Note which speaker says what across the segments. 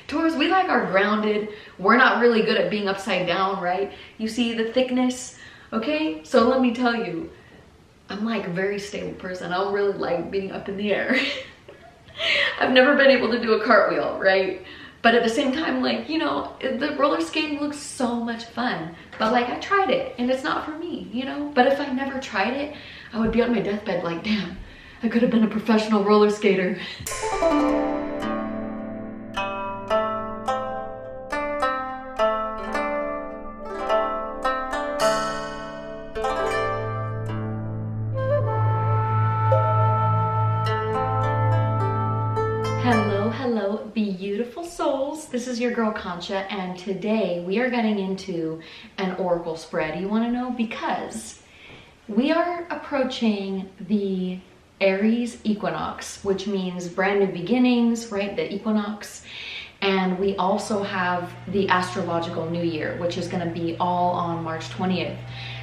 Speaker 1: Taurus, we like our grounded. We're not really good at being upside down, right? You see the thickness, okay? So let me tell you, I'm like a very stable person. I don't really like being up in the air. I've never been able to do a cartwheel, right? But at the same time, like, you know, the roller skating looks so much fun. But like, I tried it and it's not for me, you know? But if I never tried it, I would be on my deathbed like, damn, I could have been a professional roller skater. Hello, beautiful souls. This is your girl Concha, and today we are getting into an oracle spread. You want to know? Because we are approaching the Aries Equinox, which means brand new beginnings, right? The equinox. And we also have the astrological new year, which is going to be all on March 20th.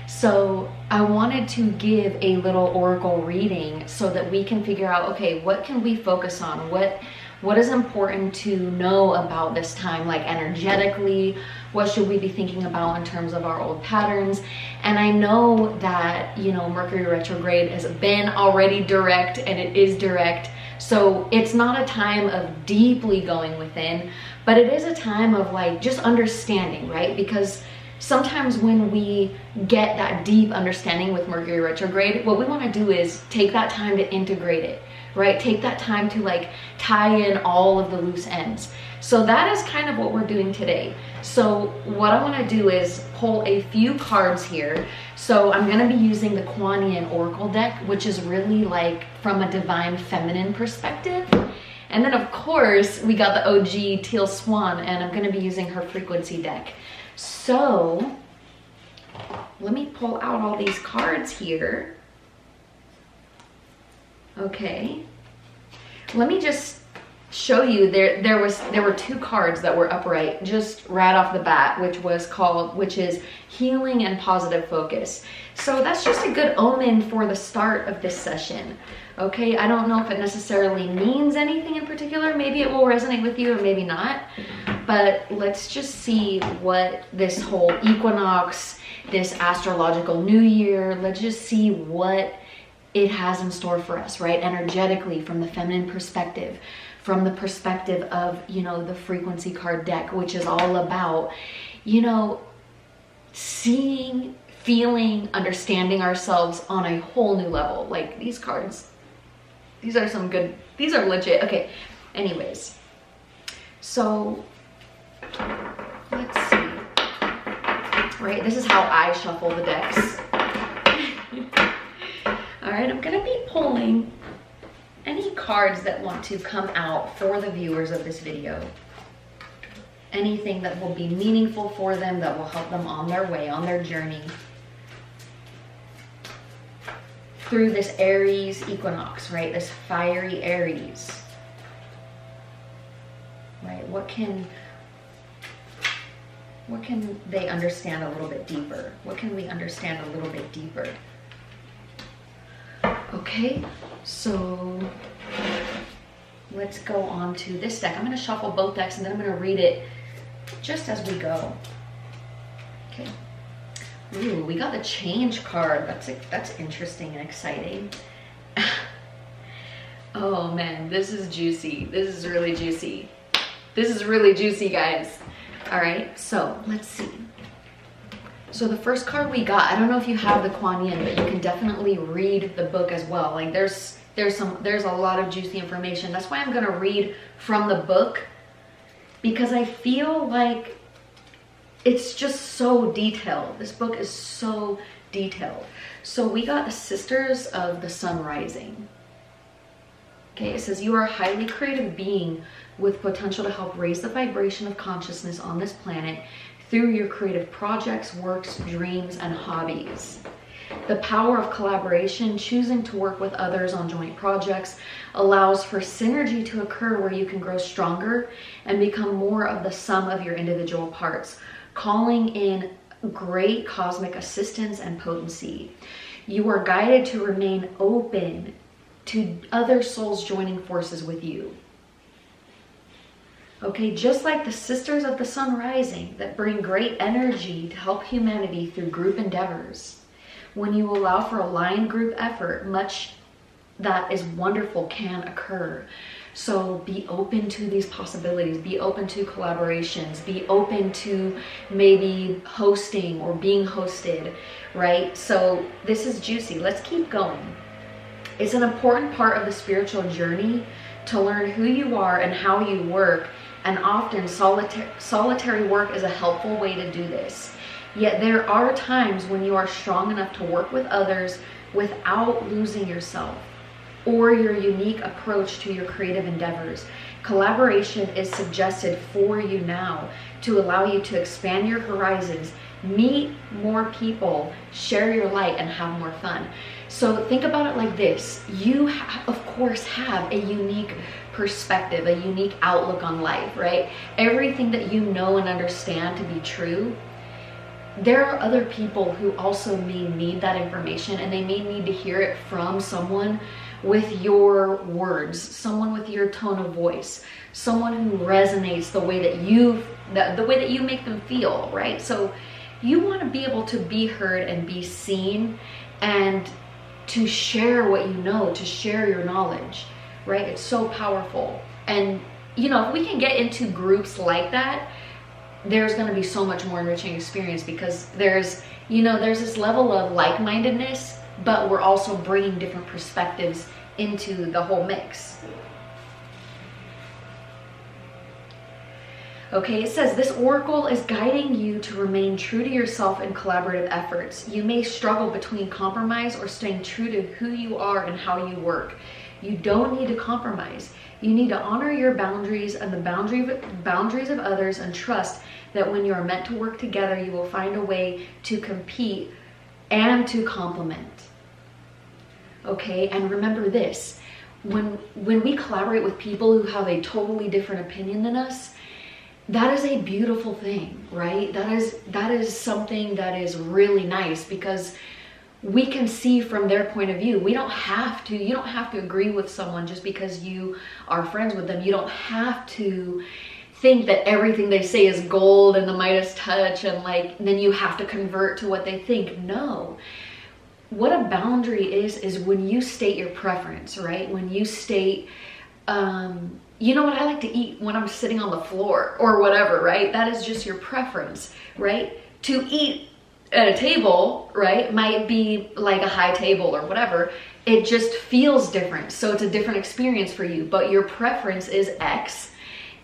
Speaker 1: So I wanted to give a little oracle reading so that we can figure out, okay, what can we focus on? What is important to know about this time, like energetically? What should we be thinking about in terms of our old patterns? And I know that, you know, Mercury retrograde has been already direct, and it is direct. So it's not a time of deeply going within, but it is a time of like just understanding, right? Because sometimes when we get that deep understanding with Mercury retrograde, what we want to do is take that time to integrate it, right? Take that time to like tie in all of the loose ends. So that is kind of what we're doing today. So what I want to do is pull a few cards here. So I'm going to be using the Kuan Yin Oracle deck, which is really like from a divine feminine perspective. And then of course we got the OG Teal Swan, and I'm going to be using her frequency deck. So let me pull out all these cards here. Okay, let me just show you, there were two cards that were upright just right off the bat, which is healing and positive focus. So that's just a good omen for the start of this session. Okay, I don't know if it necessarily means anything in particular. Maybe it will resonate with you or maybe not, but let's just see what this whole equinox, this astrological new year, let's just see what it has in store for us, right? Energetically, from the feminine perspective, from the perspective of, you know, the frequency card deck, which is all about, you know, seeing, feeling, understanding ourselves on a whole new level. Like these cards, these are some good, these are legit. Okay, anyways, so let's see, right? This is how I shuffle the decks. All right, I'm gonna be pulling any cards that want to come out for the viewers of this video. Anything that will be meaningful for them, that will help them on their way, on their journey through this Aries equinox, right? This fiery Aries, right? What can they understand a little bit deeper? What can we understand a little bit deeper? Okay, so let's go on to this deck. I'm going to shuffle both decks and then I'm going to read it just as we go. Okay. Ooh, we got the change card. That's interesting and exciting. Oh man, this is juicy. This is really juicy. This is really juicy, guys. All right, so let's see. So the first card we got, I don't know if you have the Kuan Yin, but you can definitely read the book as well. Like there's a lot of juicy information. That's why I'm gonna read from the book, because I feel like it's just so detailed. This book is so detailed. So we got the Sisters of the Sun Rising. Okay, it says, you are a highly creative being with potential to help raise the vibration of consciousness on this planet through your creative projects, works, dreams, and hobbies. The power of collaboration, choosing to work with others on joint projects, allows for synergy to occur where you can grow stronger and become more of the sum of your individual parts, calling in great cosmic assistance and potency. You are guided to remain open to other souls joining forces with you. Okay, just like the sisters of the sun rising that bring great energy to help humanity through group endeavors. When you allow for aligned group effort, much that is wonderful can occur. So be open to these possibilities, be open to collaborations, be open to maybe hosting or being hosted, right? So this is juicy. Let's keep going. It's an important part of the spiritual journey to learn who you are and how you work, and often solitary work is a helpful way to do this. Yet there are times when you are strong enough to work with others without losing yourself or your unique approach to your creative endeavors. Collaboration is suggested for you now to allow you to expand your horizons, meet more people, share your light, and have more fun. So think about it like this. You, of course, have a unique perspective, a unique outlook on life, right? Everything that you know and understand to be true, there are other people who also may need that information, and they may need to hear it from someone with your words, someone with your tone of voice, someone who resonates the way that you make them feel, right? So you want to be able to be heard and be seen, and to share what you know, to share your knowledge, right? It's so powerful. And you know, if we can get into groups like that, there's going to be so much more enriching experience, because there's this level of like-mindedness, but we're also bringing different perspectives into the whole mix. Okay, it says this oracle is guiding you to remain true to yourself in collaborative efforts. You may struggle between compromise or staying true to who you are and how you work. You don't need to compromise. You need to honor your boundaries and the boundaries of others, and trust that when you are meant to work together, you will find a way to compete and to complement. Okay, and remember this, when we collaborate with people who have a totally different opinion than us, that is a beautiful thing, right? That is something that is really nice, because we can see from their point of view. You don't have to agree with someone just because you are friends with them. You don't have to think that everything they say is gold and the Midas touch, and then you have to convert to what they think. No. What a boundary is when you state your preference, right? When you state, you know what I like to eat when I'm sitting on the floor or whatever, right? That is just your preference, right? To eat at a table, right, might be like a high table or whatever. It just feels different. So it's a different experience for you, but your preference is X,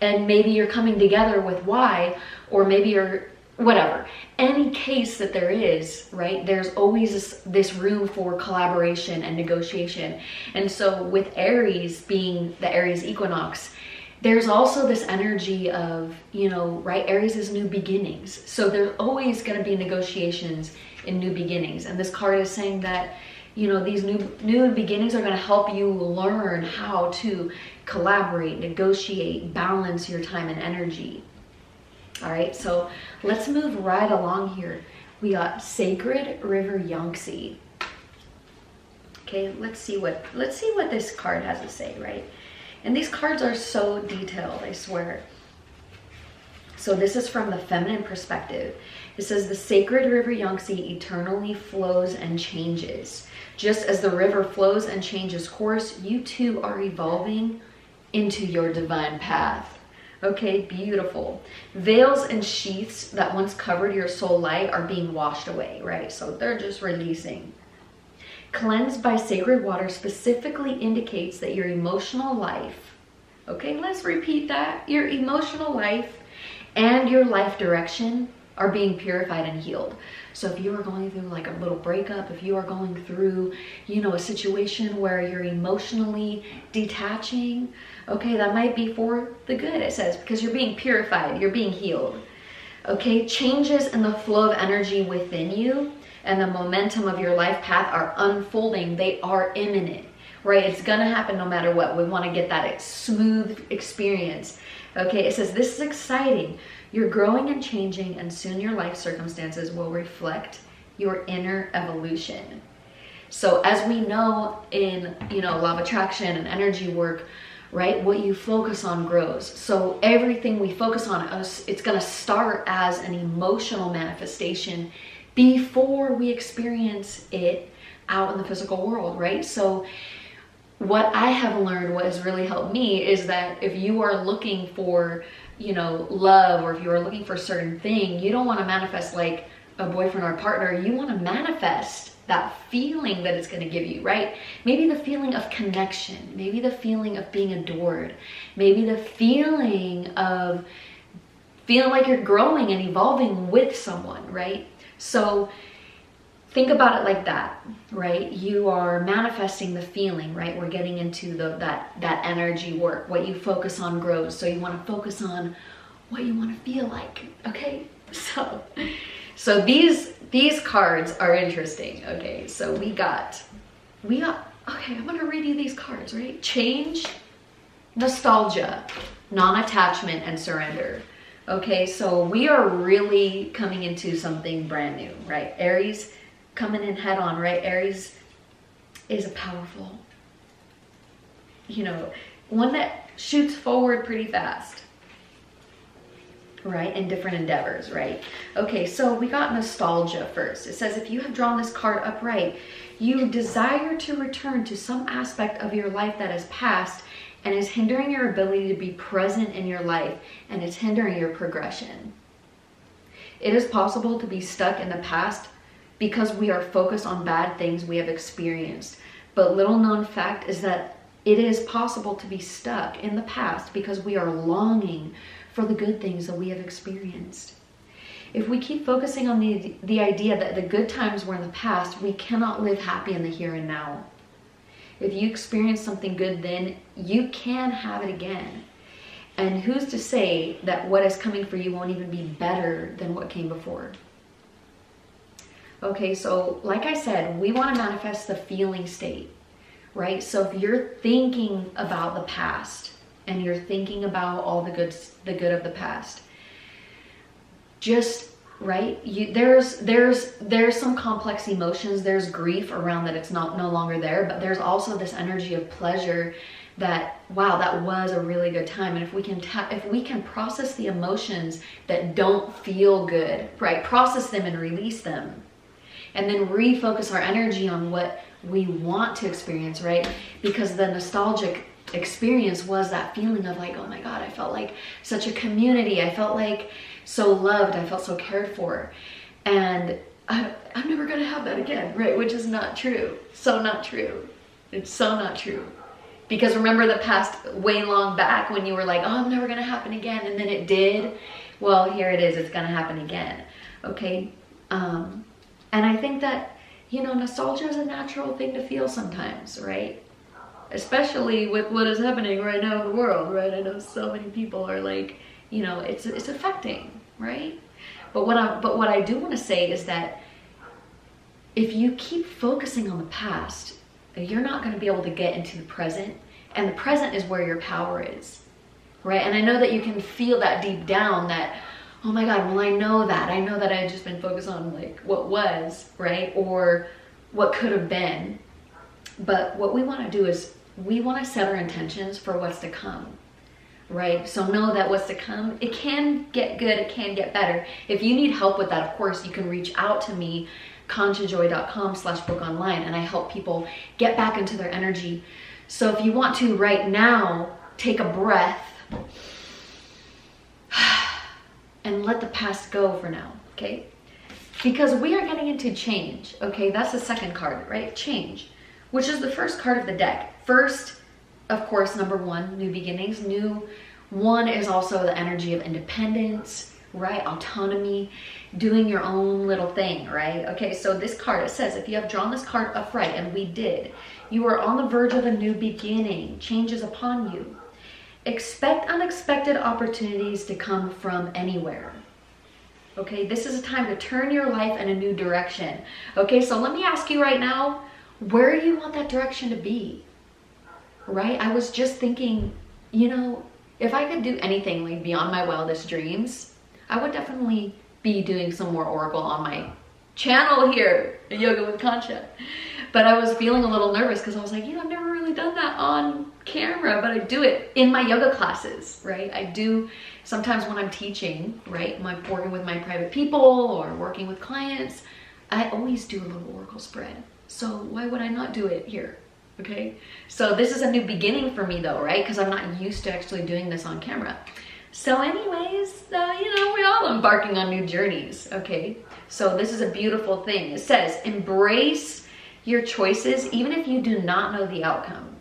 Speaker 1: and maybe you're coming together with Y, or maybe you're whatever. Any case that there is, right, there's always this room for collaboration and negotiation. And so with Aries being the Aries Equinox, there's also this energy of, right, Aries is new beginnings. So there's always going to be negotiations in new beginnings. And this card is saying that, these new beginnings are going to help you learn how to collaborate, negotiate, balance your time and energy. All right, so let's move right along here. We got Sacred River Yangtze. Okay, let's see what this card has to say, right? And these cards are so detailed, I swear. So this is from the feminine perspective. It says the sacred river Yangtze eternally flows and changes. Just as the river flows and changes course, you too are evolving into your divine path. Okay, beautiful. Veils and sheaths that once covered your soul light are being washed away, right? So they're just releasing. Cleansed by sacred water specifically indicates that your emotional life, okay, let's repeat that. Your emotional life and your life direction are being purified and healed. So if you are going through like a little breakup, if you are going through, a situation where you're emotionally detaching, okay, that might be for the good, it says, because you're being purified, you're being healed. Okay, changes in the flow of energy within you and the momentum of your life path are unfolding. They are imminent, right? It's gonna happen no matter what. We want to get that smooth experience. Okay, it says this is exciting. You're growing and changing, and soon your life circumstances will reflect your inner evolution. So as we know in, law of attraction and energy work, right? What you focus on grows. So everything we focus on, it's going to start as an emotional manifestation before we experience it out in the physical world, right? So what I have learned, what has really helped me, is that if you are looking for, you know, love, or if you are looking for a certain thing, you don't want to manifest like a boyfriend or a partner. You want to manifest that feeling that it's going to give you, right? Maybe the feeling of connection, maybe the feeling of being adored, maybe the feeling of feeling like you're growing and evolving with someone, right? So think about it like that, right? You are manifesting the feeling, right? We're getting into that energy work. What you focus on grows. So you want to focus on what you want to feel like, okay? So these cards are interesting, okay? So we got, okay, I'm gonna read you these cards, right? Change, nostalgia, non-attachment, and surrender. Okay, so we are really coming into something brand new, right? Aries coming in head on, right? Aries is a powerful, you know, one that shoots forward pretty fast, right? In different endeavors, right? Okay, so we got nostalgia first. It says, if you have drawn this card upright, you desire to return to some aspect of your life that has passed and is hindering your ability to be present in your life, and it's hindering your progression. It is possible to be stuck in the past because we are focused on bad things we have experienced. But little known fact is that it is possible to be stuck in the past because we are longing for the good things that we have experienced. If we keep focusing on the idea that the good times were in the past, we cannot live happy in the here and now. If you experience something good then, you can have it again. And who's to say that what is coming for you won't even be better than what came before? Okay, so like I said, we want to manifest the feeling state, right? So if you're thinking about the past and you're thinking about all the good of the past, just right, there's some complex emotions. There's grief around that it's no longer there, but there's also this energy of pleasure that, wow, that was a really good time. And if we can process the emotions that don't feel good, right, process them and release them, and then refocus our energy on what we want to experience, right? Because the nostalgic experience was that feeling of like, oh my God, I felt like such a community. I felt like so loved. I felt so cared for. And I'm never gonna have that again, right? Which is not true. So not true. It's so not true. Because remember the past way long back when you were like, oh, I'm never gonna happen again. And then it did. Well, here it is. It's gonna happen again. Okay. And I think that, you know, nostalgia is a natural thing to feel sometimes, right? Especially with what is happening right now in the world, right? I know so many people are like, you know, it's affecting, right? But what I do want to say is that if you keep focusing on the past, you're not going to be able to get into the present, and the present is where your power is, right? And I know that you can feel that deep down that, oh my God, well, I know that I've just been focused on like what was, right? Or what could have been. But what we want to do is we want to set our intentions for what's to come, right? So know that what's to come, it can get good, it can get better. If you need help with that, of course, you can reach out to me, conchajoy.com/bookonline, and I help people get back into their energy. So if you want to right now, take a breath and let the past go for now, okay? Because we are getting into change, okay? That's the second card, right? Change, which is the first card of the deck. First, of course, number one, new beginnings. New one is also the energy of independence, right? Autonomy, doing your own little thing, right? Okay, so this card, it says, if you have drawn this card upright, and we did, you are on the verge of a new beginning. Change is upon you. Expect unexpected opportunities to come from anywhere. Okay, this is a time to turn your life in a new direction. Okay, so let me ask you right now, where do you want that direction to be? Right? I was just thinking, you know, if I could do anything like beyond my wildest dreams, I would definitely be doing some more Oracle on my channel here, Yoga with Concha. But I was feeling a little nervous because I was like, you know, I've never really really done that on camera, but I do it in my yoga classes, right? I do sometimes when I'm teaching, right? When I'm working with my private people or working with clients, I always do a little oracle spread. So why would I not do it here? Okay. So this is a new beginning for me though, right? Because I'm not used to actually doing this on camera. So anyways, you know, we're all embarking on new journeys. Okay. So this is a beautiful thing. It says, embrace your choices, even if you do not know the outcome.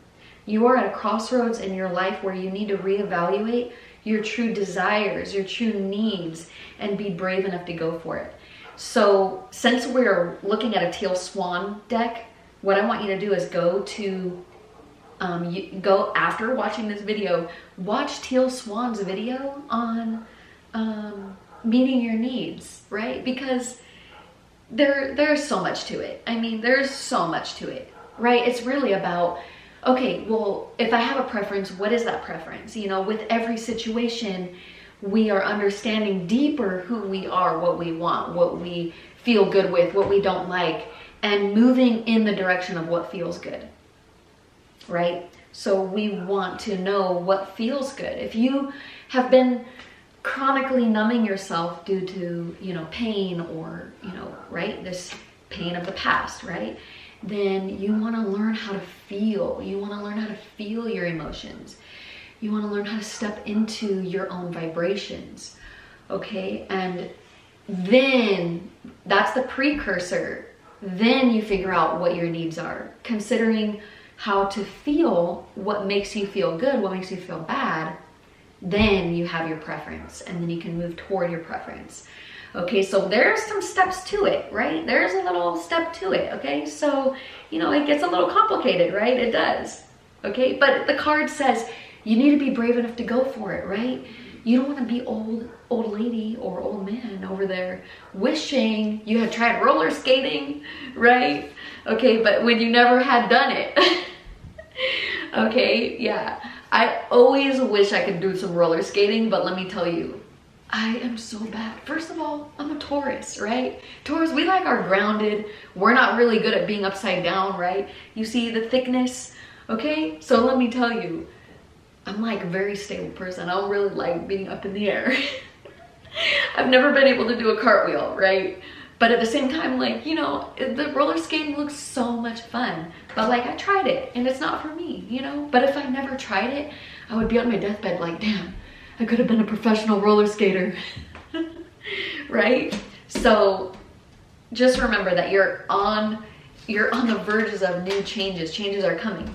Speaker 1: You are at a crossroads in your life where you need to reevaluate your true desires, your true needs, and be brave enough to go for it. So since we're looking at a Teal Swan deck, what I want you to do is go to, go after watching this video, watch Teal Swan's video on meeting your needs, right? Because there's so much to it. I mean, there's so much to it, right? It's really about, okay, well, if I have a preference, what is that preference? You know, with every situation, we are understanding deeper who we are, what we want, what we feel good with, what we don't like, and moving in the direction of what feels good, right? So we want to know what feels good. If you have been chronically numbing yourself due to, you know, pain or, you know, right, this pain of the past, right, then you want to learn how to feel. You want to learn how to feel your emotions. You want to learn how to step into your own vibrations, okay? And then that's the precursor. Then you figure out what your needs are, considering how to feel, what makes you feel good, what makes you feel bad. Then you have your preference, and then you can move toward your preference. Okay, so there's some steps to it, right? There's a little step to it, okay? So, you know, it gets a little complicated, right? It does, okay? But the card says you need to be brave enough to go for it, right? You don't want to be old lady or old man over there wishing you had tried roller skating, right? Okay, but when you never had done it. Okay, yeah. I always wish I could do some roller skating, but let me tell you, I am so bad. First of all, I'm a Taurus, right? Taurus, we like our grounded. We're not really good at being upside down, right? You see the thickness, okay? So let me tell you, I'm like a very stable person. I don't really like being up in the air. I've never been able to do a cartwheel, right? But at the same time, like, you know, the roller skating looks so much fun. But like, I tried it and it's not for me, you know? But if I never tried it, I would be on my deathbed like, damn, I could have been a professional roller skater, right? So just remember that you're on the verges of new changes. Changes are coming,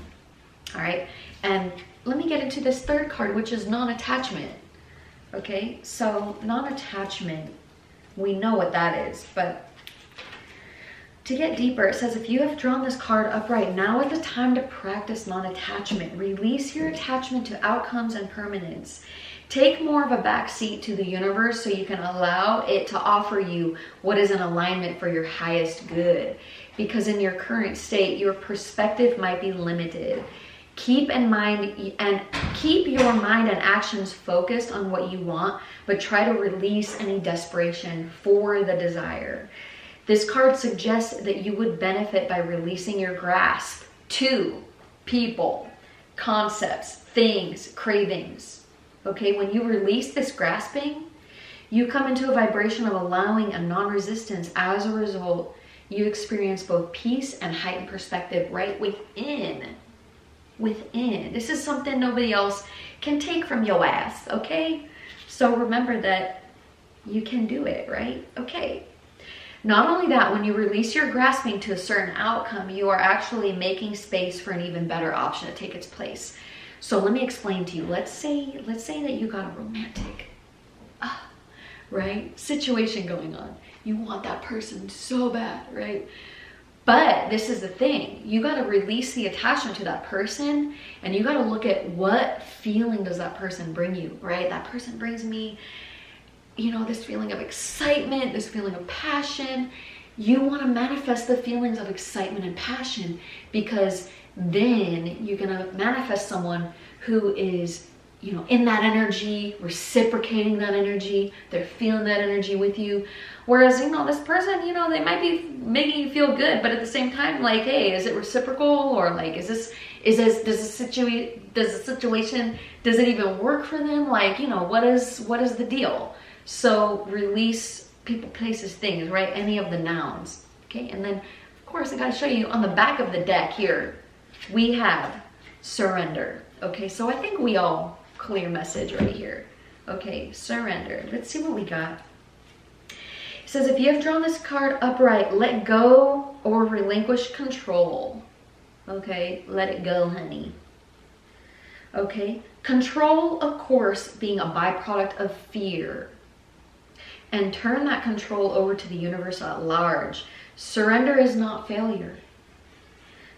Speaker 1: all right? And let me get into this third card, which is non-attachment, okay? So non-attachment, we know what that is, but to get deeper, it says, if you have drawn this card upright, now is the time to practice non-attachment. Release your attachment to outcomes and permanence. Take more of a back seat to the universe so you can allow it to offer you what is in alignment for your highest good. Because in your current state, your perspective might be limited. Keep your mind and actions focused on what you want, but try to release any desperation for the desire. This card suggests that you would benefit by releasing your grasp to people, concepts, things, cravings. Okay, when you release this grasping, you come into a vibration of allowing and non-resistance. As a result, you experience both peace and heightened perspective right within. This is something nobody else can take from your ass, okay? So remember that you can do it, right? Okay. Not only that, when you release your grasping to a certain outcome, you are actually making space for an even better option to take its place. So let me explain to you. Let's say that you got a romantic, right, situation going on. You want that person so bad, right? But this is the thing, you got to release the attachment to that person, and you got to look at what feeling does that person bring you, right? That person brings me, you know, this feeling of excitement, this feeling of passion. You want to manifest the feelings of excitement and passion, because then you're going to manifest someone who is, you know, in that energy, reciprocating that energy. They're feeling that energy with you. Whereas, you know, this person, you know, they might be making you feel good, but at the same time, like, hey, is it reciprocal? Or like, is does it even work for them? Like, you know, what is the deal? So release people, places, things, right? Any of the nouns. Okay, and then of course I gotta show you on the back of the deck here, we have surrender. Okay, so I think we all clear message right here. Okay, surrender. Let's see what we got. It says, if you have drawn this card upright, let go or relinquish control. Okay, let it go, honey. Okay, control, of course, being a byproduct of fear. And turn that control over to the universe at large. Surrender is not failure.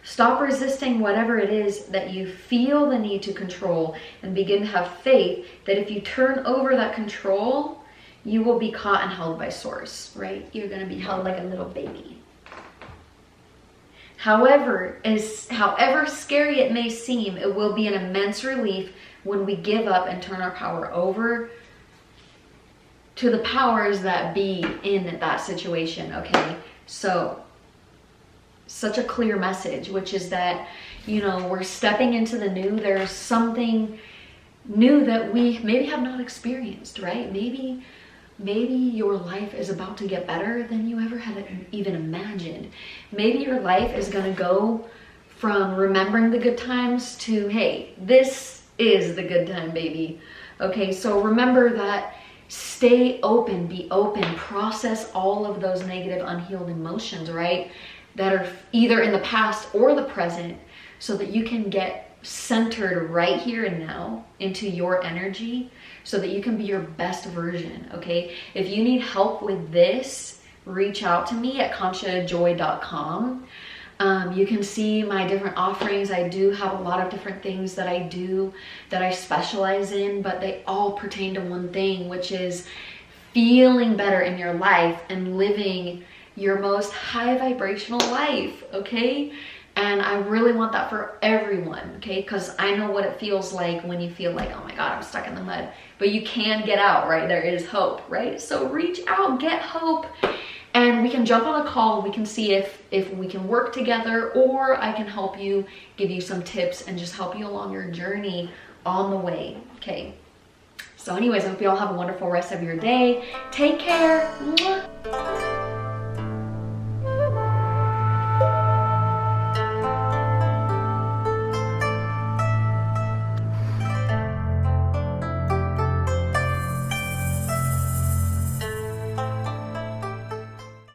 Speaker 1: Stop resisting whatever it is that you feel the need to control and begin to have faith that if you turn over that control, you will be caught and held by source, right? You're going to be held like a little baby. However scary it may seem, it will be an immense relief when we give up and turn our power over to the powers that be in that situation, okay? So, such a clear message, which is that, you know, we're stepping into the new. There's something new that we maybe have not experienced, right? Maybe your life is about to get better than you ever had even imagined. Maybe your life is gonna go from remembering the good times to, hey, this is the good time, baby. Okay, so remember that. Stay open, be open, process all of those negative unhealed emotions, right? That are either in the past or the present, so that you can get centered right here and now into your energy so that you can be your best version, okay? If you need help with this, reach out to me at conchajoy.com. You can see my different offerings. I do have a lot of different things that I do that I specialize in, but they all pertain to one thing, which is feeling better in your life and living your most high vibrational life, okay? And I really want that for everyone, okay? Because I know what it feels like when you feel like, oh my God, I'm stuck in the mud. But you can get out, right? There is hope, right? So reach out, get hope. And we can jump on a call. We can see if we can work together, or I can help you, give you some tips and just help you along your journey on the way. Okay. So anyways, I hope you all have a wonderful rest of your day. Take care. Mwah.